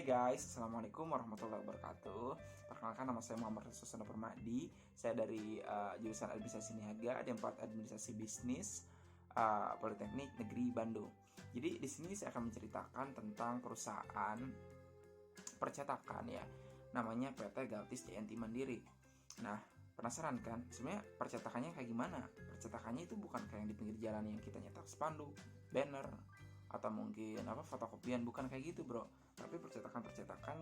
Hai guys, Assalamualaikum warahmatullahi wabarakatuh. Perkenalkan, nama saya Muhammad Susana Permadi. Saya dari jurusan Administrasi Niaga, D4 Administrasi Bisnis, Politeknik Negeri Bandung. Jadi di sini saya akan menceritakan tentang perusahaan percetakan ya, namanya PT Galtis JNT Mandiri. Nah, penasaran kan? Sebenarnya percetakannya kayak gimana? Percetakannya itu bukan kayak yang di pinggir jalan yang kita nyetak spanduk, banner, atau mungkin fotokopian, bukan kayak gitu bro. Tapi percetakan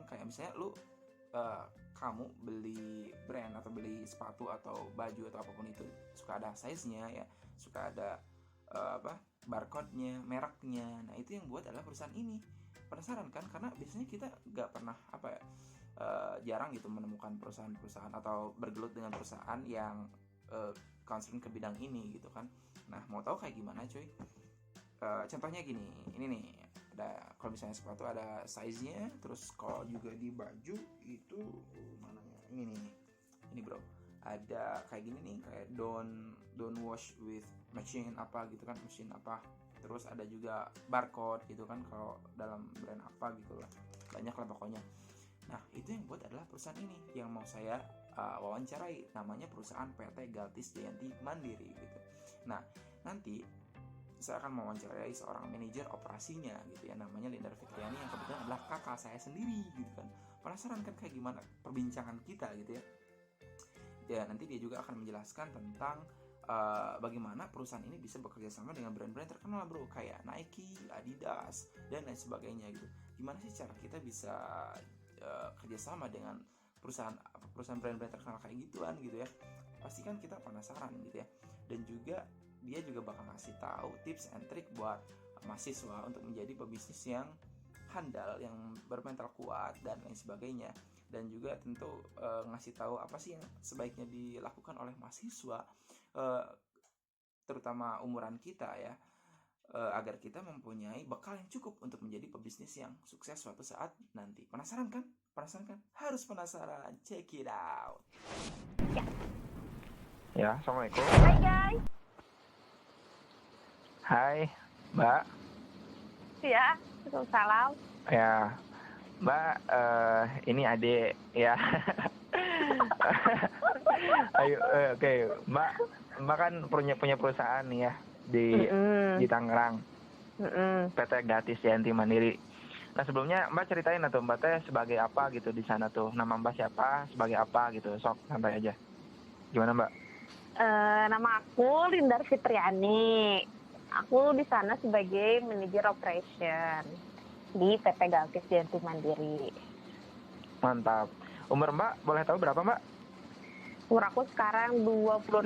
kayak misalnya kamu beli brand atau beli sepatu atau baju atau apapun itu, suka ada size-nya ya, suka ada barcode-nya, mereknya. Nah itu yang buat adalah perusahaan ini. Penasaran kan? Karena biasanya kita nggak pernah jarang gitu menemukan perusahaan-perusahaan atau bergelut dengan perusahaan yang concern ke bidang ini gitu kan. Nah mau tahu kayak gimana cuy? Contohnya gini, ini nih, ada kalau misalnya sepatu ada size-nya, terus kalau juga di baju itu mana ya? Ini nih. Ini bro. Ada kayak gini nih, kayak don't wash with machine apa gitu kan, mesin apa. Terus ada juga barcode gitu kan kalau dalam brand apa gitu lah. Banyak lah pokoknya. Nah, itu yang buat adalah perusahaan ini yang mau saya wawancarai, namanya perusahaan PT Galtis JNT Mandiri gitu. Nah, nanti saya akan mewawancarai seorang manajer operasinya gitu ya, namanya Linda Fitriani, yang kebetulan adalah kakak saya sendiri gitu kan. Penasaran kan kayak gimana perbincangan kita gitu ya. Ya nanti dia juga akan menjelaskan tentang bagaimana perusahaan ini bisa bekerja sama dengan brand-brand terkenal bro, kayak Nike, Adidas, dan lain sebagainya gitu. Gimana sih cara kita bisa kerjasama dengan perusahaan brand-brand terkenal kayak gituan gitu ya. Pasti kan kita penasaran gitu ya. Dan juga dia juga bakal ngasih tahu tips and trick buat mahasiswa untuk menjadi pebisnis yang handal, yang bermental kuat dan lain sebagainya. Dan juga tentu ngasih tahu apa sih yang sebaiknya dilakukan oleh mahasiswa, terutama umuran kita ya, agar kita mempunyai bekal yang cukup untuk menjadi pebisnis yang sukses suatu saat nanti. Penasaran kan? Penasaran kan? Harus penasaran. Check it out. Ya, Assalamualaikum. Hai guys. Hai, Mbak. Ya, salam. Ya, Mbak, ini adik ya. Ayo, oke, Mbak kan punya perusahaan nih ya di Tangerang, PT Galtis JNT Mandiri. Nah sebelumnya Mbak ceritain atau Mbak teh sebagai apa gitu di sana tuh, nama Mbak siapa, sebagai apa gitu, sok santai aja. Gimana Mbak? Nama aku Linda Fitriani. Aku di sana sebagai manajer operation di PT Galtis JNT Mandiri. Mantap. Umur Mbak boleh tahu berapa Mbak? Umur aku sekarang 26.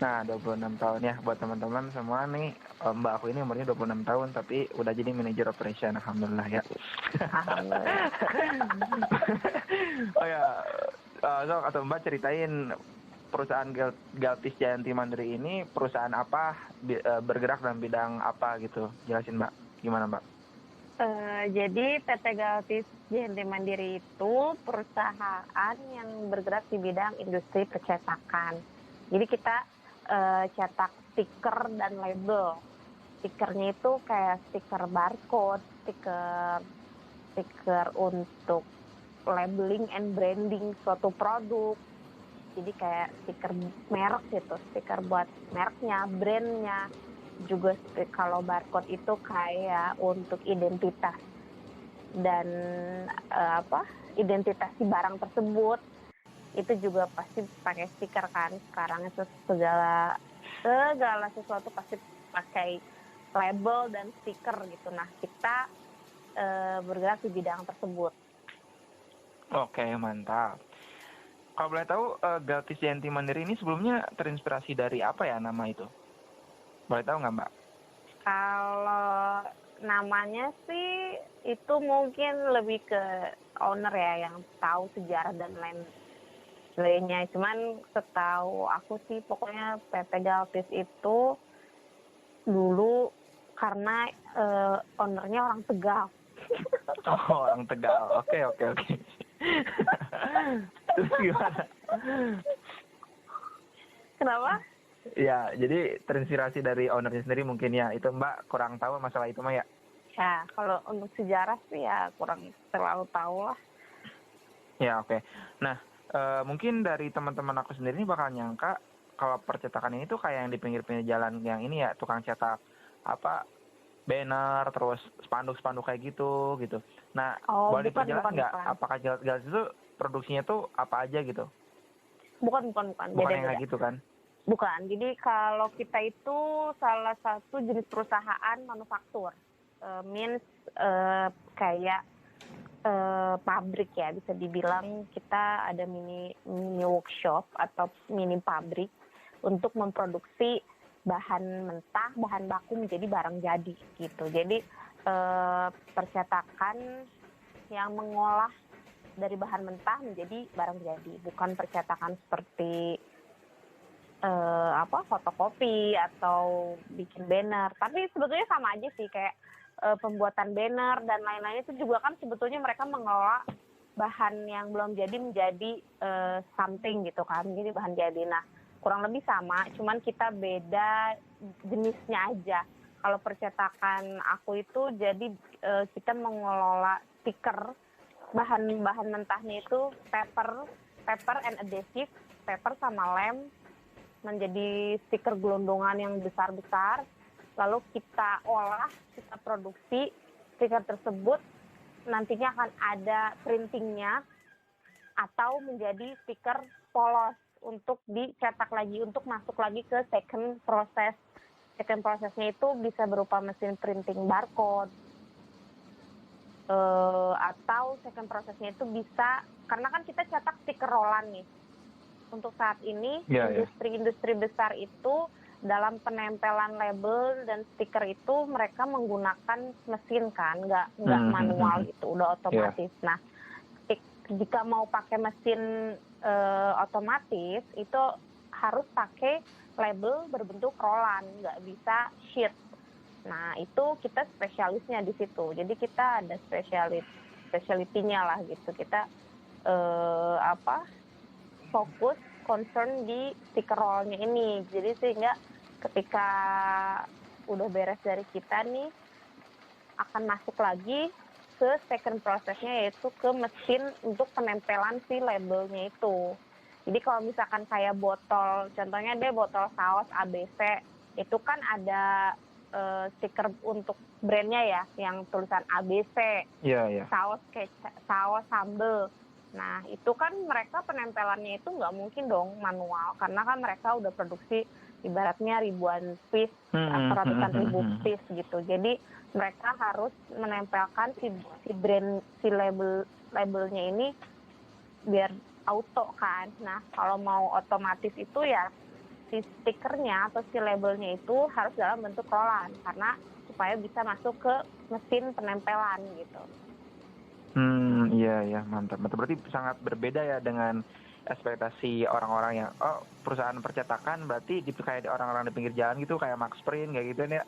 Nah 26 tahun ya, buat teman-teman semua nih, Mbak aku ini umurnya 26 tahun tapi udah jadi manajer operation, alhamdulillah ya. Alhamdulillah. Oh ya, so atau Mbak ceritain perusahaan Galtis JNT Mandiri ini perusahaan apa, bergerak dalam bidang apa gitu, jelasin Mbak, gimana Mbak? Jadi PT Galtis JNT Mandiri itu perusahaan yang bergerak di bidang industri percetakan. Jadi kita cetak stiker dan label. Stikernya itu kayak stiker barcode, stiker untuk labeling and branding suatu produk. Jadi kayak stiker merek gitu, stiker buat mereknya, brandnya. Juga kalau barcode itu kayak untuk identitas dan identitas si barang tersebut. Itu juga pasti pakai stiker kan. Sekarang itu segala sesuatu pasti pakai label dan stiker gitu. Nah kita bergerak di bidang tersebut. Oke, mantap. Kalau boleh tahu, Galtis JNT Mandiri ini sebelumnya terinspirasi dari apa ya nama itu? Boleh tahu nggak Mbak? Kalau namanya sih itu mungkin lebih ke owner ya yang tahu sejarah dan lainnya. Cuman setahu aku sih pokoknya PT Galtis itu dulu karena ownernya orang Tegal. Oh, orang Tegal. Oke. Terus gimana? Kenapa? Ya, jadi terinspirasi dari ownernya sendiri mungkin ya. Itu Mbak kurang tahu masalah itu Mbak ya? Ya, kalau untuk sejarah sih ya kurang terlalu tahu lah. Ya, oke. Nah, mungkin dari teman-teman aku sendiri ini bakal nyangka kalau percetakan ini tuh kayak yang di pinggir-pinggir jalan yang ini ya, tukang cetak apa banner terus spanduk-spanduk kayak gitu gitu. Nah, Oh, boleh bukan, diperjelas bukan, nggak bukan. apakah Galis itu produksinya tuh apa aja gitu? Bukan. Bukan Beda, yang beda. kayak gitu kan? Bukan. Jadi kalau kita itu salah satu jenis perusahaan manufaktur. Means kayak pabrik ya, bisa dibilang kita ada mini workshop atau mini pabrik untuk memproduksi bahan mentah, bahan baku menjadi barang jadi gitu. Jadi percetakan yang mengolah dari bahan mentah menjadi barang jadi, bukan percetakan seperti fotokopi atau bikin banner. Tapi sebetulnya sama aja sih, kayak pembuatan banner dan lain-lain itu juga kan sebetulnya mereka mengelola bahan yang belum jadi menjadi something gitu kan, jadi bahan jadi. Nah, kurang lebih sama, cuman kita beda jenisnya aja. Kalau percetakan aku itu jadi kita mengelola stiker, bahan mentahnya itu paper and adhesive, paper sama lem, menjadi stiker gelondongan yang besar-besar, lalu kita olah, kita produksi stiker tersebut, nantinya akan ada printingnya atau menjadi stiker polos untuk dicetak lagi, untuk masuk lagi ke second process. Second processnya itu bisa berupa mesin printing barcode, atau second processnya itu bisa, karena kan kita cetak stiker rolan nih. Untuk saat ini, industri-industri besar itu dalam penempelan label dan stiker itu mereka menggunakan mesin kan, nggak manual, itu udah otomatis. Nah, jika mau pakai mesin otomatis itu harus pakai label berbentuk rolan, nggak bisa sheet. Nah, itu kita spesialisnya di situ. Jadi kita ada speciality-nya lah gitu. Kita fokus concern di stiker rollnya ini. Jadi sehingga ketika udah beres dari kita nih, akan masuk lagi ke second prosesnya, yaitu ke mesin untuk penempelan si labelnya itu. Jadi kalau misalkan kayak botol, contohnya deh botol saus ABC, itu kan ada stiker untuk brandnya ya, yang tulisan ABC, saus sambel. Nah, itu kan mereka penempelannya itu nggak mungkin dong manual, karena kan mereka udah produksi ibaratnya ribuan piece atau ratusan ribu piece gitu. Jadi mereka harus menempelkan si brand, si labelnya ini biar auto kan. Nah, kalau mau otomatis itu ya si stikernya atau si labelnya itu harus dalam bentuk rolan, karena supaya bisa masuk ke mesin penempelan gitu. Iya, mantap. Berarti sangat berbeda ya dengan ekspektasi orang-orang yang perusahaan percetakan berarti kayak orang-orang di pinggir jalan gitu, kayak Max Print kayak gitu ya.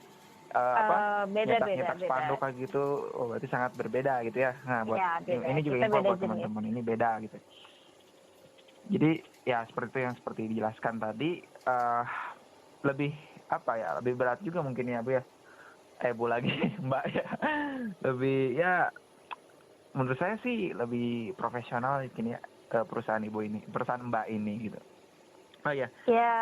Nyetak spanduk kayak gitu. Oh, berarti sangat berbeda gitu ya. Nah, buat ini juga info buat teman-teman, ini beda gitu. Jadi ya seperti dijelaskan tadi, lebih lebih berat juga mungkin ya Bu ya. Bu lagi Mbak ya. Lebih ya, menurut saya sih lebih profesional mungkin ya perusahaan perusahaan Mbak ini gitu. Oh ya. Ya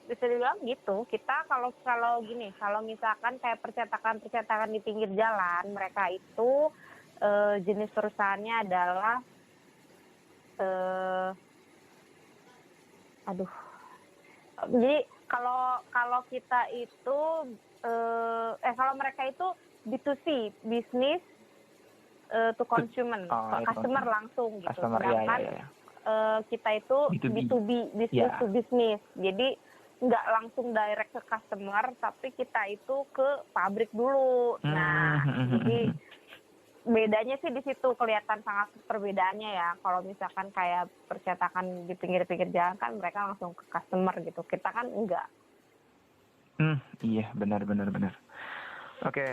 bisa dibilang gitu. Kita kalau gini, kalau misalkan kayak percetakan di pinggir jalan, mereka itu jenis perusahaannya adalah jadi kalau kita itu kalau mereka itu B2C, bisnis to consumer, customer langsung gitu. Sedangkan kita itu B2B, business to business. Jadi nggak langsung direct ke customer, tapi kita itu ke pabrik dulu. Nah, jadi bedanya sih di situ, kelihatan sangat perbedaannya ya. Kalau misalkan kayak percetakan di pinggir-pinggir jalan kan mereka langsung ke customer gitu. Kita kan enggak. Iya, benar. Oke,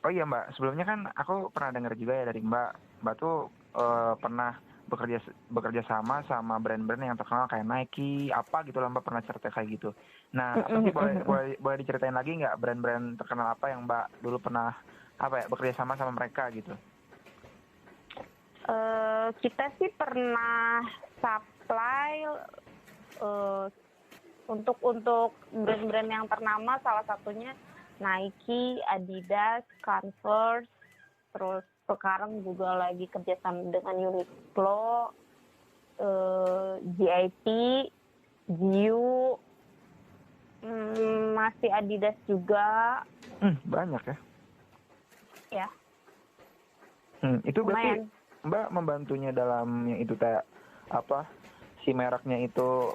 oh iya Mbak, sebelumnya kan aku pernah dengar juga ya dari Mbak tuh pernah bekerja sama brand-brand yang terkenal kayak Nike, apa gitu lah Mbak pernah cerita kayak gitu. Nah, tapi boleh diceritain lagi nggak brand-brand terkenal apa yang Mbak dulu pernah bekerja sama mereka gitu? Kita sih pernah supply untuk brand-brand yang ternama, salah satunya Nike, Adidas, Converse, terus sekarang juga lagi kerjasama dengan Uniqlo, GIP, Giu, masih Adidas juga. Banyak ya? Ya. Itu berarti Lumayan. Mbak membantunya dalam yang itu kayak si mereknya itu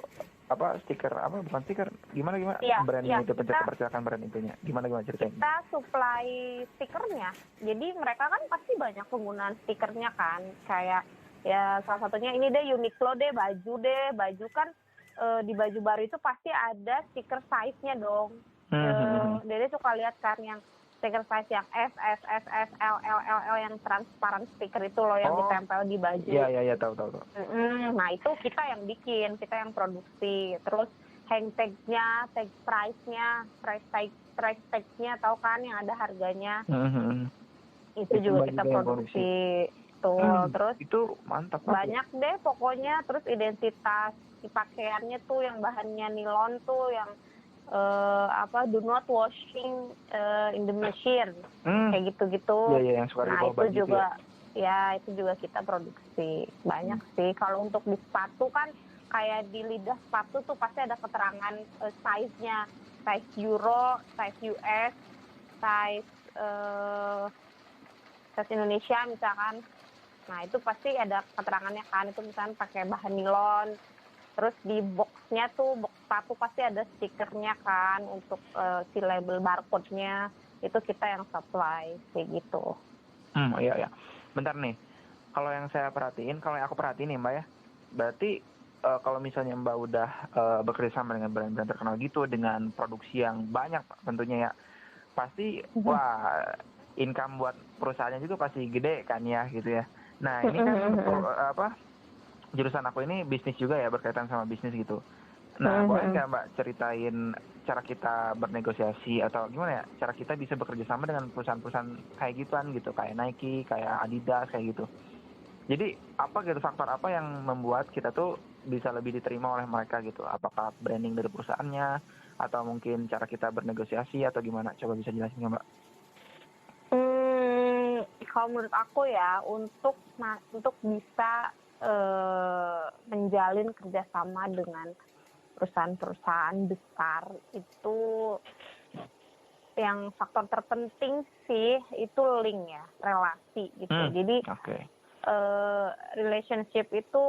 stiker bukan stiker gimana Iya, brandnya iya, itu percetakan brand itunya gimana ceritain? Kita supply stikernya, jadi mereka kan pasti banyak penggunaan stikernya kan, kayak ya salah satunya ini deh Uniqlo deh, baju kan di baju baru itu pasti ada stiker size-nya dong. Dede suka lihat kan yang stiker size yang S, L, yang transparan stiker itu loh yang ditempel di baju. Iya, tahu. Nah itu kita yang bikin, kita yang produksi. Terus hang tag-nya, tag price-nya, price tag-nya tahu kan yang ada harganya. Itu juga kita produksi. Tuh, terus itu mantap banyak deh pokoknya. Terus identitas di pakaiannya tuh yang bahannya nilon tuh yang do not washing in the machine, kayak gitu-gitu. Iya, yang suka nah itu juga itu juga kita produksi banyak sih. Kalau untuk di sepatu kan kayak di lidah sepatu tuh pasti ada keterangan size-nya, size Euro, size US, size Indonesia misalkan. Nah itu pasti ada keterangannya kan, itu misalkan pakai bahan nilon. Terus di box-nya tuh, box sepatu pasti ada stikernya kan untuk si label barcode-nya. Itu kita yang supply, kayak gitu. Iya. Bentar nih, kalau yang aku perhatiin nih Mbak ya, berarti kalau misalnya Mbak udah bekerja sama dengan brand-brand terkenal gitu, dengan produksi yang banyak tentunya ya, pasti wah income buat perusahaannya juga pasti gede kan ya gitu ya. Nah ini kan jurusan aku ini bisnis juga ya, berkaitan sama bisnis gitu. Nah, boleh nggak Mbak ceritain cara kita bernegosiasi atau gimana ya, cara kita bisa bekerja sama dengan perusahaan-perusahaan kayak gituan gitu, kayak Nike, kayak Adidas, kayak gitu. Jadi faktor apa yang membuat kita tuh bisa lebih diterima oleh mereka gitu? Apakah branding dari perusahaannya, atau mungkin cara kita bernegosiasi atau gimana? Coba bisa jelasin nggak Mbak? Kalau menurut aku ya, untuk bisa menjalin kerjasama dengan perusahaan-perusahaan besar itu yang faktor terpenting sih itu link ya, relasi gitu. Jadi relationship itu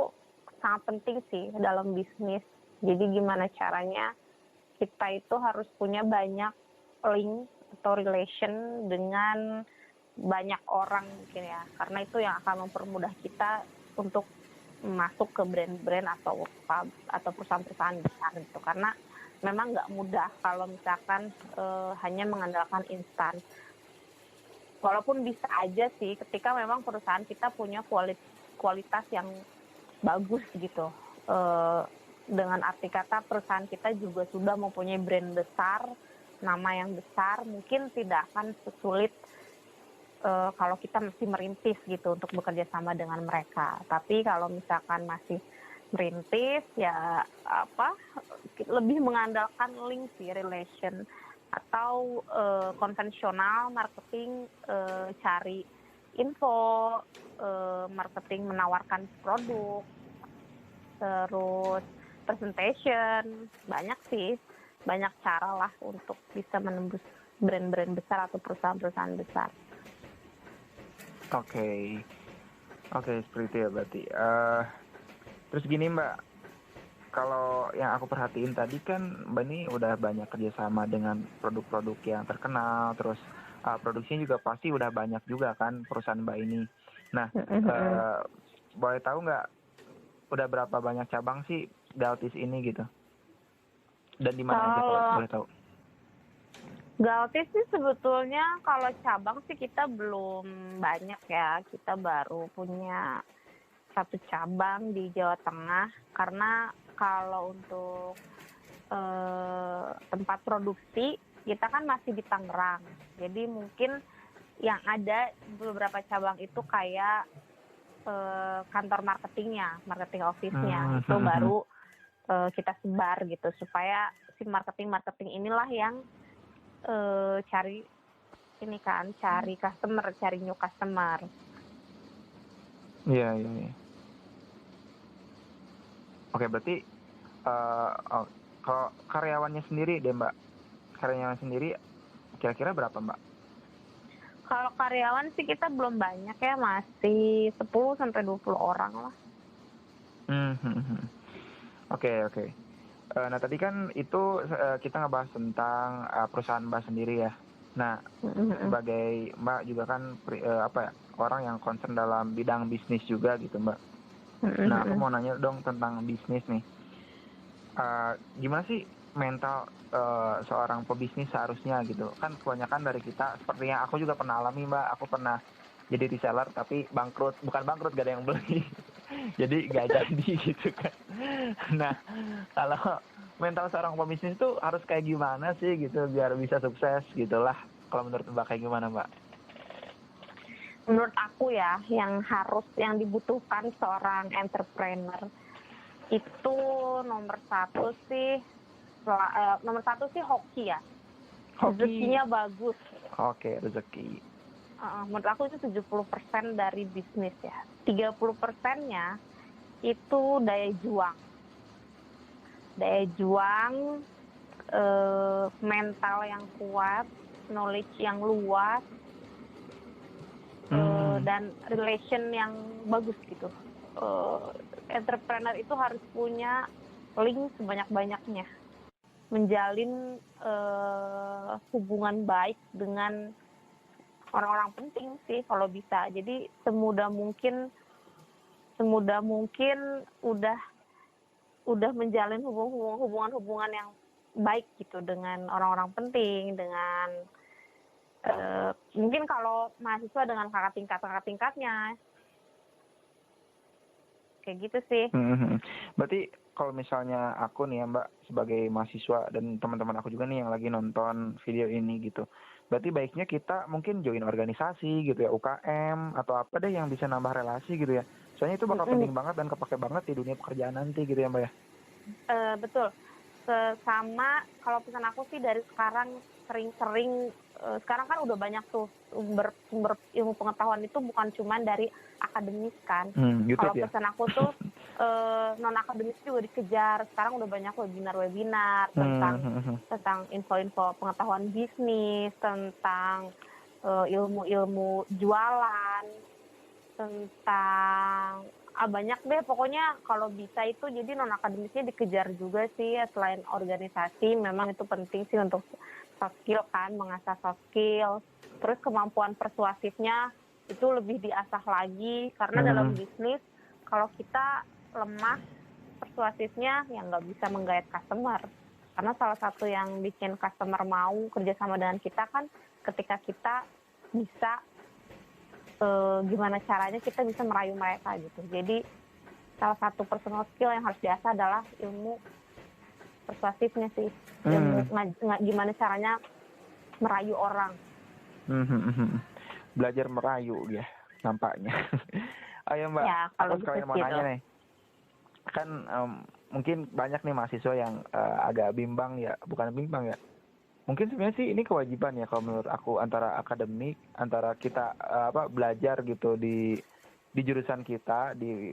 sangat penting sih dalam bisnis. Jadi gimana caranya kita itu harus punya banyak link atau relation dengan banyak orang mungkin ya, karena itu yang akan mempermudah kita untuk masuk ke brand-brand atau perusahaan-perusahaan besar gitu. Karena memang nggak mudah kalau misalkan hanya mengandalkan instan. Walaupun bisa aja sih ketika memang perusahaan kita punya kualitas yang bagus gitu. Dengan arti kata perusahaan kita juga sudah mempunyai brand besar, nama yang besar, mungkin tidak akan sesulit kalau kita masih merintis gitu untuk bekerja sama dengan mereka. Tapi kalau misalkan masih merintis ya lebih mengandalkan link sih, relation atau konvensional marketing, cari info, marketing menawarkan produk, terus presentation, banyak cara lah untuk bisa menembus brand-brand besar atau perusahaan-perusahaan besar. Oke, seperti itu ya berarti. Terus gini Mbak, kalau yang aku perhatiin tadi kan Mbak ini udah banyak kerjasama dengan produk-produk yang terkenal, terus produksinya juga pasti udah banyak juga kan perusahaan Mbak ini. Nah, boleh tahu nggak udah berapa banyak cabang sih Galtis ini gitu? Dan di mana aja kalau boleh tahu? Galtis sih sebetulnya kalau cabang sih kita belum banyak ya. Kita baru punya 1 cabang di Jawa Tengah. Karena kalau untuk tempat produksi kita kan masih di Tangerang. Jadi mungkin yang ada beberapa cabang itu kayak kantor marketingnya, marketing office-nya itu baru kita sebar gitu supaya si marketing inilah yang cari ini kan, cari customer, cari new customer. Iya. Oke, berarti kalau karyawannya sendiri deh Mbak, karyawan sendiri kira-kira berapa Mbak? Kalau karyawan sih kita belum banyak ya, masih 10-20 orang lah. Oke. Nah tadi kan itu kita ngebahas tentang perusahaan Mbak sendiri ya. Nah sebagai Mbak juga kan orang yang concern dalam bidang bisnis juga gitu Mbak. Nah aku mau nanya dong tentang bisnis nih. Gimana sih mental seorang pebisnis seharusnya gitu? Kan kebanyakan dari kita, seperti yang aku juga pernah alami Mbak, aku pernah jadi reseller tapi bukan bangkrut, gak ada yang beli. Jadi gak jadi gitu kan. Nah kalau mental seorang pebisnis itu harus kayak gimana sih gitu biar bisa sukses gitulah. Kalau menurut Mbak kayak gimana Mbak? Menurut aku ya, yang dibutuhkan seorang entrepreneur itu nomor satu sih hoki ya. Rezekinya bagus. Oke, rezeki. Menurut aku itu 70% dari bisnis ya. 30%-nya itu daya juang, mental yang kuat, knowledge yang luas, dan relation yang bagus gitu. Entrepreneur itu harus punya link sebanyak-banyaknya, menjalin hubungan baik dengan orang-orang penting sih kalau bisa. Jadi semudah mungkin udah menjalin hubungan yang baik gitu dengan orang-orang penting, dengan mungkin kalau mahasiswa dengan kakak tingkatnya kayak gitu sih. Berarti kalau misalnya aku nih ya Mbak sebagai mahasiswa dan teman-teman aku juga nih yang lagi nonton video ini gitu, berarti baiknya kita mungkin join organisasi gitu ya, UKM atau apa deh yang bisa nambah relasi gitu ya. Soalnya itu bakal penting banget dan kepake banget di dunia pekerjaan nanti gitu ya Mbak ya. Betul. Sama kalau pesan aku sih dari sekarang sering-sering, sekarang kan udah banyak tuh sumber ilmu pengetahuan itu bukan cuma dari akademis kan. Kalau pesan aku tuh non akademis juga dikejar. Sekarang udah banyak webinar tentang info-info pengetahuan bisnis, tentang ilmu-ilmu jualan, tentang banyak deh pokoknya. Kalau bisa itu jadi non akademisnya dikejar juga sih ya. Selain organisasi memang itu penting sih untuk soft skill kan, mengasah soft skill. Terus kemampuan persuasifnya itu lebih diasah lagi karena dalam bisnis kalau kita lemah persuasifnya ya nggak bisa menggait customer. Karena salah satu yang bikin customer mau kerjasama dengan kita kan ketika kita bisa gimana caranya kita bisa merayu mereka gitu. Jadi salah satu personal skill yang harus diasah adalah ilmu persuasifnya sih. Gimana caranya merayu orang. Belajar merayu ya nampaknya. Ayo Mbak, ya, aku sekalian mau nanya nih. Kan mungkin banyak nih mahasiswa yang agak bimbang ya, bukan bimbang ya. Mungkin sebenarnya sih ini kewajiban ya kalau menurut aku, antara akademik, antara kita belajar gitu di jurusan kita, di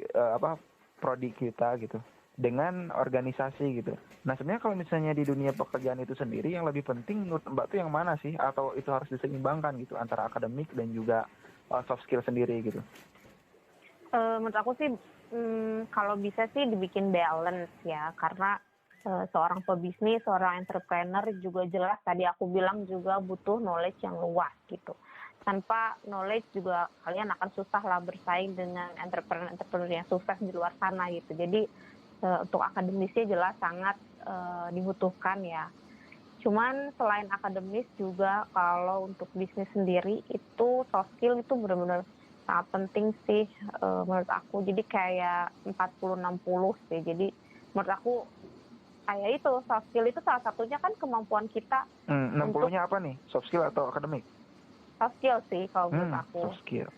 prodi kita gitu, dengan organisasi gitu. Nah sebenarnya kalau misalnya di dunia pekerjaan itu sendiri yang lebih penting menurut Mbak tuh yang mana sih? Atau itu harus diseimbangkan gitu antara akademik dan juga soft skill sendiri gitu? Menurut aku sih kalau bisa sih dibikin balance ya, karena seorang pebisnis, seorang entrepreneur juga jelas tadi aku bilang juga butuh knowledge yang luas gitu. Tanpa knowledge juga kalian akan susah lah bersaing dengan entrepreneur yang sukses di luar sana gitu. Jadi untuk akademisnya jelas sangat dibutuhkan ya. Cuman selain akademis juga kalau untuk bisnis sendiri itu soft skill itu benar-benar sangat penting sih menurut aku. Jadi kayak 40-60 sih. Jadi menurut aku kayak itu soft skill itu salah satunya kan kemampuan kita. 60-nya apa nih? Soft skill atau akademik? soft skill sih kalau menurut aku. Soft skill.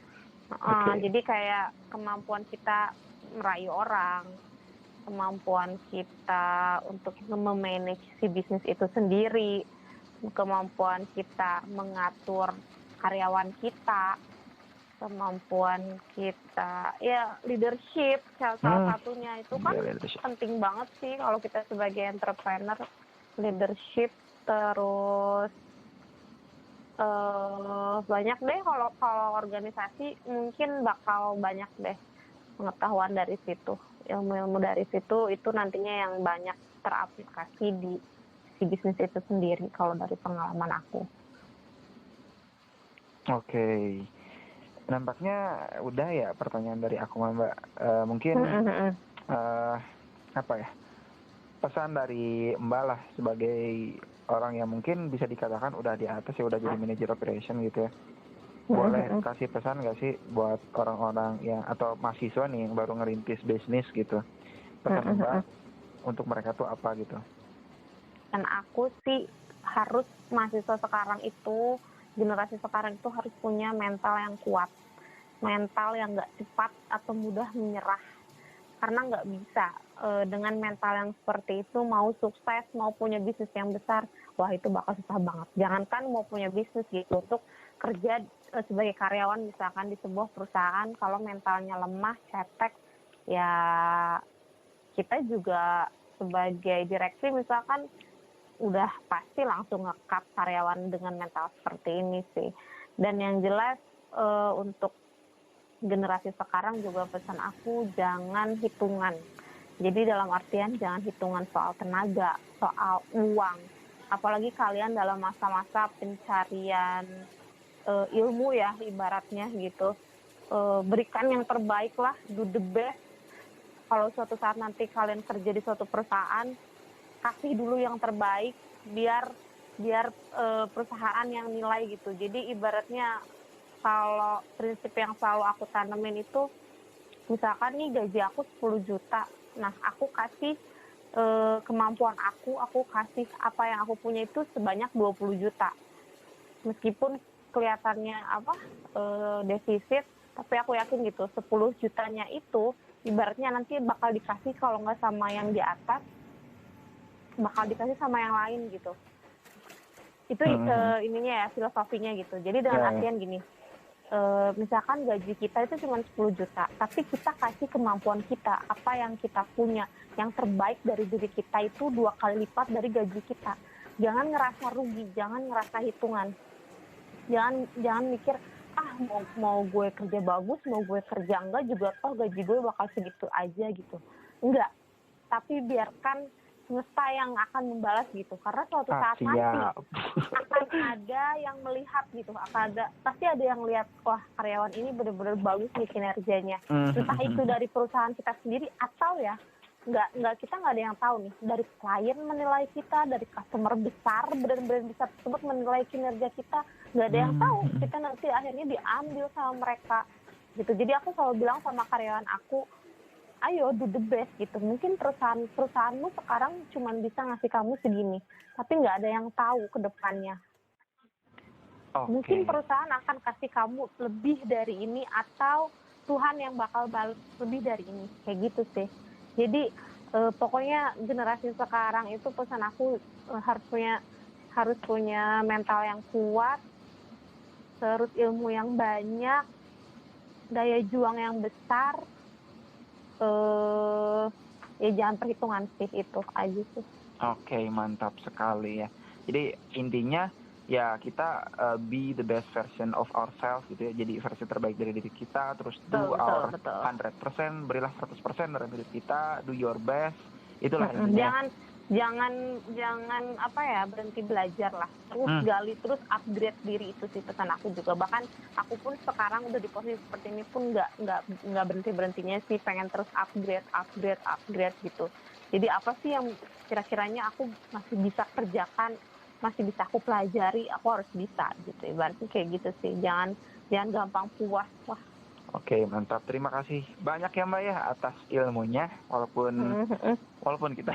Okay. Jadi kayak kemampuan kita merayu orang, kemampuan kita untuk memanage si bisnis itu sendiri, kemampuan kita mengatur karyawan kita, kemampuan kita ya leadership salah satunya itu kan penting banget sih kalau kita sebagai entrepreneur. Leadership, terus banyak deh kalau organisasi mungkin bakal banyak deh pengetahuan dari situ, ilmu-ilmu dari situ itu nantinya yang banyak teraplikasi di si bisnis itu sendiri kalau dari pengalaman aku. Oke. Nampaknya udah ya pertanyaan dari aku Mbak. Mungkin apa ya, pesan dari Mbak lah sebagai orang yang mungkin bisa dikatakan udah di atas ya, udah jadi manajer operation gitu ya. Boleh kasih pesan nggak sih buat orang-orang yang atau mahasiswa nih yang baru ngerintis bisnis gitu, pesan Mbak untuk mereka tuh apa gitu? Dan aku sih harus mahasiswa sekarang itu, generasi sekarang itu harus punya mental yang kuat, mental yang nggak cepat atau mudah menyerah. Karena nggak bisa dengan mental yang seperti itu mau sukses, mau punya bisnis yang besar, wah itu bakal susah banget. Jangankan mau punya bisnis gitu, untuk kerja sebagai karyawan misalkan di sebuah perusahaan, kalau mentalnya lemah, cetek, ya kita juga sebagai direksi misalkan udah pasti langsung nge-cut karyawan dengan mental seperti ini sih. Dan yang jelas untuk generasi sekarang juga pesan aku jangan hitungan. Jadi dalam artian jangan hitungan soal tenaga, soal uang. Apalagi kalian dalam masa-masa pencarian ilmu ya ibaratnya gitu. Berikan yang terbaik lah, do the best. Kalau suatu saat nanti kalian kerja di suatu perusahaan, kasih dulu yang terbaik biar perusahaan yang nilai gitu. Jadi ibaratnya kalau prinsip yang selalu aku tanemin itu, misalkan nih gaji aku 10 juta, nah aku kasih kemampuan aku kasih apa yang aku punya itu sebanyak 20 juta. Meskipun kelihatannya defisit, tapi aku yakin gitu 10 jutanya itu ibaratnya nanti bakal dikasih kalau nggak sama yang di atas, bakal dikasih sama yang lain gitu. Itu ininya ya, filosofinya gitu. Jadi dengan artian gini, misalkan gaji kita itu cuma 10 juta, tapi kita kasih kemampuan kita, apa yang kita punya, yang terbaik dari diri kita itu 2 kali lipat dari gaji kita. Jangan ngerasa rugi, jangan ngerasa hitungan. Jangan mikir, mau gue kerja bagus, mau gue kerja enggak juga toh gaji gue bakal segitu aja gitu. Enggak. Tapi biarkan semesta yang akan membalas gitu, karena suatu saat nanti akan ada yang melihat gitu, pasti ada yang lihat, wah karyawan ini benar-benar bagus nih kinerjanya, entah itu dari perusahaan kita sendiri atau ya kita nggak ada yang tahu nih, dari klien menilai kita, dari customer besar, brand-brand besar tersebut menilai kinerja kita, nggak ada yang tahu, kita nanti akhirnya diambil sama mereka gitu. Jadi aku selalu bilang sama karyawan aku, ayo do the best gitu. Mungkin perusahaanmu sekarang cuma bisa ngasih kamu segini, tapi nggak ada yang tahu ke depannya. Mungkin perusahaan akan kasih kamu lebih dari ini, atau Tuhan yang bakal balas lebih dari ini, kayak gitu sih. Jadi pokoknya generasi sekarang itu pesan aku harus punya mental yang kuat, terus ilmu yang banyak, daya juang yang besar. Ya jangan perhitungan sih, itu aja sih. Oke, mantap sekali ya. Jadi intinya ya kita be the best version of ourselves gitu ya. Jadi versi terbaik dari diri kita, terus do our 100%, berilah 100% dari diri kita, do your best. Itulah intinya. Jangan berhenti belajar lah, terus gali, terus upgrade diri, itu sih pesan aku juga. Bahkan aku pun sekarang udah di posisi seperti ini pun nggak berhentinya sih, pengen terus upgrade gitu. Jadi apa sih yang kira-kiranya aku masih bisa kerjakan, masih bisa aku pelajari, aku harus bisa gitu. Ibaratnya kayak gitu sih, jangan gampang puas. Wah. Oke, mantap. Terima kasih banyak ya Mbak ya atas ilmunya, walaupun kita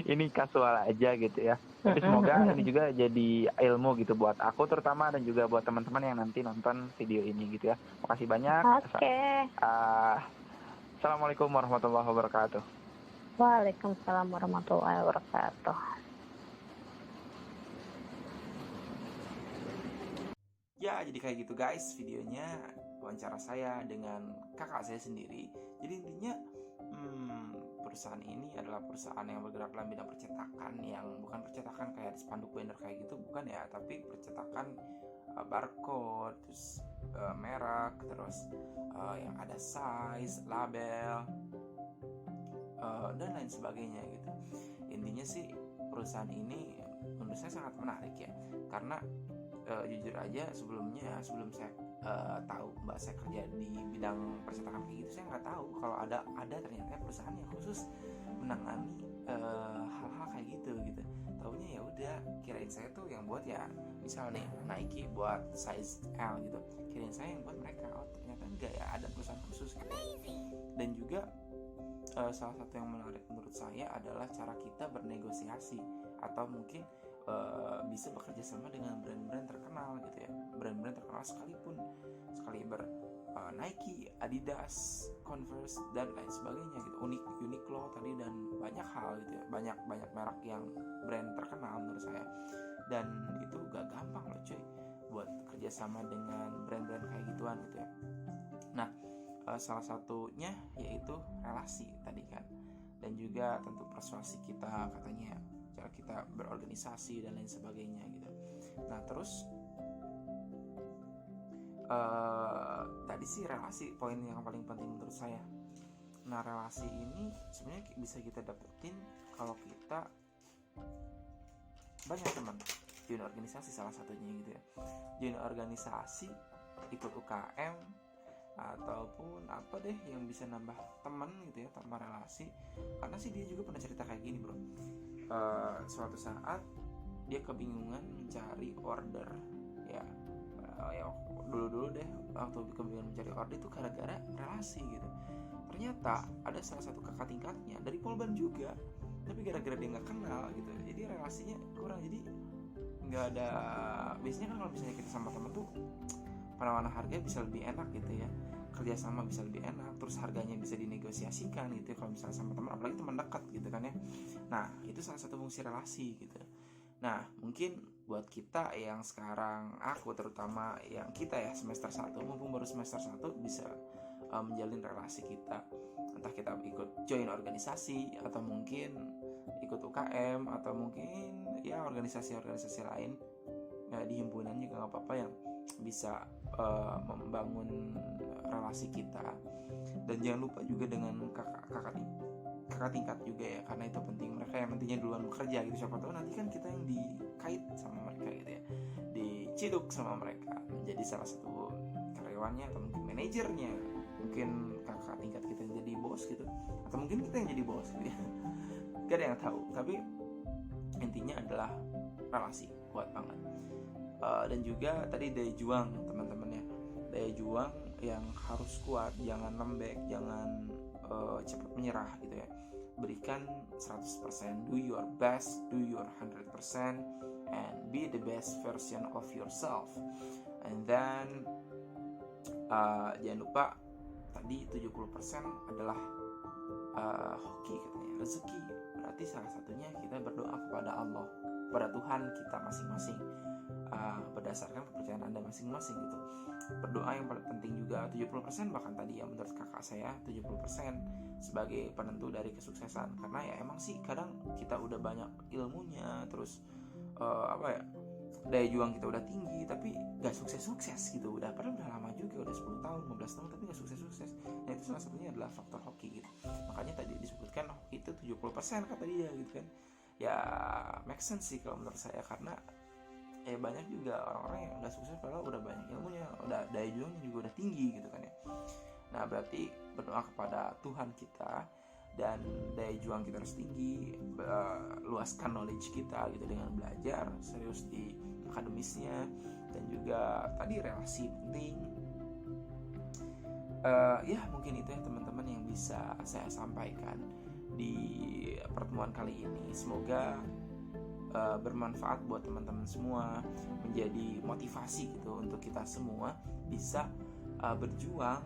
ini kasual aja gitu ya. Tapi semoga ini juga jadi ilmu gitu buat aku terutama dan juga buat teman-teman yang nanti nonton video ini gitu ya. Makasih banyak. Oke. Assalamualaikum warahmatullahi wabarakatuh. Waalaikumsalam warahmatullahi wabarakatuh. Ya, jadi kayak gitu guys videonya, wawancara saya dengan kakak saya sendiri. Jadi intinya perusahaan ini adalah perusahaan yang bergerak dalam bidang percetakan, yang bukan percetakan kayak spanduk banner kayak gitu, bukan ya, tapi percetakan barcode, terus merek, terus yang ada size, label, dan lain sebagainya gitu. Intinya sih perusahaan ini menurut saya sangat menarik ya, karena jujur aja sebelum saya tahu Mbak saya kerja di bidang percetakan kayak gitu, saya nggak tahu kalau ada ternyata perusahaan yang khusus menangani hal-hal kayak gitu. Taunya ya udah, kirain saya tuh yang buat ya misal nih Nike buat size L gitu, kirain saya yang buat mereka. Oh ternyata enggak ya, ada perusahaan khusus gitu. Dan juga salah satu yang menarik menurut saya adalah cara kita bernegosiasi, atau mungkin bisa bekerja sama dengan brand-brand terkenal gitu ya, brand-brand terkenal sekalipun, sekaliber Nike, Adidas, Converse dan lain sebagainya gitu, Uniqlo tadi, dan banyak hal gitu ya, banyak merek yang brand terkenal menurut saya. Dan itu gak gampang loh cuy buat kerjasama dengan brand-brand kayak gituan gitu ya. Nah salah satunya yaitu relasi tadi kan, dan juga tentu persuasi kita, katanya cara kita berorganisasi dan lain sebagainya gitu. Nah terus tadi sih relasi poin yang paling penting menurut saya. Nah relasi ini sebenarnya bisa kita dapetin kalau kita banyak teman, join organisasi salah satunya gitu ya, join organisasi, ikut UKM, ataupun apa deh yang bisa nambah teman gitu ya, tambah relasi. Karena sih dia juga pernah cerita kayak gini bro, suatu saat dia kebingungan mencari order ya, dulu deh waktu kebingungan mencari order itu gara-gara relasi gitu. Ternyata ada salah satu kakak tingkatnya dari Polban juga, tapi gara-gara dia nggak kenal gitu, jadi relasinya kurang, jadi nggak ada. Biasanya kan kalau misalnya kita sama teman tuh penawaran harga bisa lebih enak gitu ya, kerjasama bisa lebih enak, terus harganya bisa dinegosiasikan gitu ya, kalau misalnya sama teman, apalagi teman dekat gitu kan ya. Nah itu salah satu fungsi relasi gitu. Nah mungkin buat kita yang sekarang, aku terutama yang kita ya semester 1, mumpung baru semester 1, bisa menjalin relasi kita, entah kita ikut join organisasi, atau mungkin ikut UKM, atau mungkin ya organisasi-organisasi lain ya, di himpunan juga nggak apa-apa, yang bisa membangun relasi kita. Dan jangan lupa juga dengan kakak tingkat juga ya, karena itu penting, mereka yang nantinya duluan bekerja gitu, siapa tahu nanti kan kita yang dikait sama mereka gitu ya, diciduk sama mereka menjadi salah satu karyawannya, atau mungkin manajernya, mungkin kakak tingkat kita yang jadi bos gitu, atau mungkin kita yang jadi bos gitu ya. Gak ada yang tahu, tapi intinya adalah relasi kuat banget. Dan juga tadi daya juang teman-teman ya, daya juang yang harus kuat, jangan lembek, jangan cepat menyerah gitu ya. Berikan 100%, do your best, do your 100%, and be the best version of yourself. And then jangan lupa tadi 70% adalah hoki katanya, rezeki. Berarti salah satunya kita berdoa kepada Allah, kepada Tuhan kita masing-masing, berdasarkan kepercayaan Anda masing-masing gitu. Berdoa yang paling penting juga, 70% bahkan tadi ya menurut kakak saya 70% sebagai penentu dari kesuksesan. Karena ya emang sih kadang kita udah banyak ilmunya, terus daya juang kita udah tinggi, tapi gak sukses-sukses gitu, padahal udah lama juga, udah 10 tahun, 15 tahun, tapi gak sukses-sukses. Nah itu salah satunya adalah faktor hoki gitu. Makanya tadi disebutkan hoki itu 70% kata dia gitu kan. Ya make sense sih kalau menurut saya, karena banyak juga orang-orang yang gak sukses padahal udah banyak ilmunya, udah daya juangnya juga udah tinggi gitu kan ya. Nah berarti berdoa kepada Tuhan kita, dan daya juang kita harus tinggi, luaskan knowledge kita gitu dengan belajar serius di akademisnya, dan juga tadi relasi penting. Ya mungkin itu ya teman-teman yang bisa saya sampaikan di pertemuan kali ini. Semoga bermanfaat buat teman-teman semua, menjadi motivasi gitu untuk kita semua bisa berjuang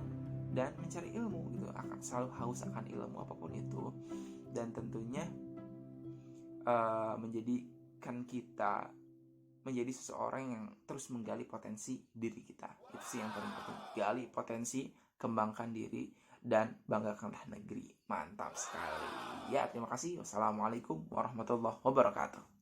dan mencari ilmu gitu, akan selalu haus akan ilmu apapun itu, dan tentunya menjadikan kita menjadi seseorang yang terus menggali potensi diri kita. Itu sih yang paling penting, gali potensi, kembangkan diri, dan banggakanlah negeri. Mantap sekali ya. Terima kasih. Wassalamualaikum warahmatullahi wabarakatuh.